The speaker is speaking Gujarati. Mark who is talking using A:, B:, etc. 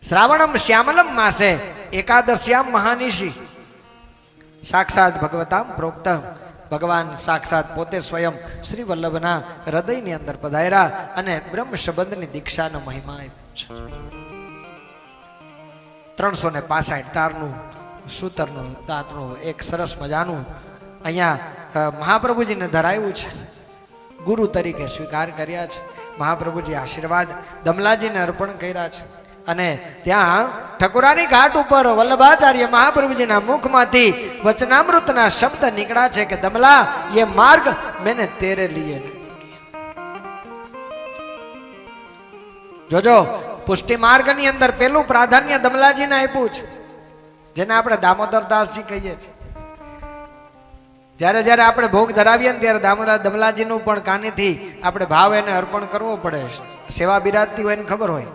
A: શ્રાવણમ શ્યામલમ માસે એકાદશ્યામ મહાનિશી સાક્ષાત ભગવતામ પ્રોક્ત ભગવાન સાક્ષાત પોતે સ્વયં શ્રી વલ્લભના હૃદયની અંદર પધાર્યા અને બ્રહ્મ સંબંધની દીક્ષાનો મહિમા આપ્યો છે. 365 તારનું સૂતરનું દાંતનું એક સરસ મજાનું અહીંયા મહાપ્રભુજીને ધરાયું છે. ગુરુ તરીકે સ્વીકાર કર્યા છે. મહાપ્રભુજી આશીર્વાદ દમલાજીને અર્પણ કર્યા છે અને ત્યાં ઠકુરાની ઘાટ ઉપર વલ્લભાચાર્ય મહાપ્રભુજીના મુખમાંથી વચનામૃતના શબ્દ નીકળ્યા છે કે દમલા ये मार्ग मैंने तेरे लिए नहीं. જોજો પુષ્ટિ માર્ગની અંદર પેલું પ્રાધાન્ય દમલાજીને આપ્યું છે, જેને આપણે દામોદરદાસજી કહીએ છીએ. જ્યારે જ્યારે આપણે ભોગ ધરાવીએ ને ત્યારે દામોદર દમલાજીનું પણ કાનેથી આપણે ભાવ એને અર્પણ કરવો પડે. સેવા બિરાજતી હોય ને ખબર હોય.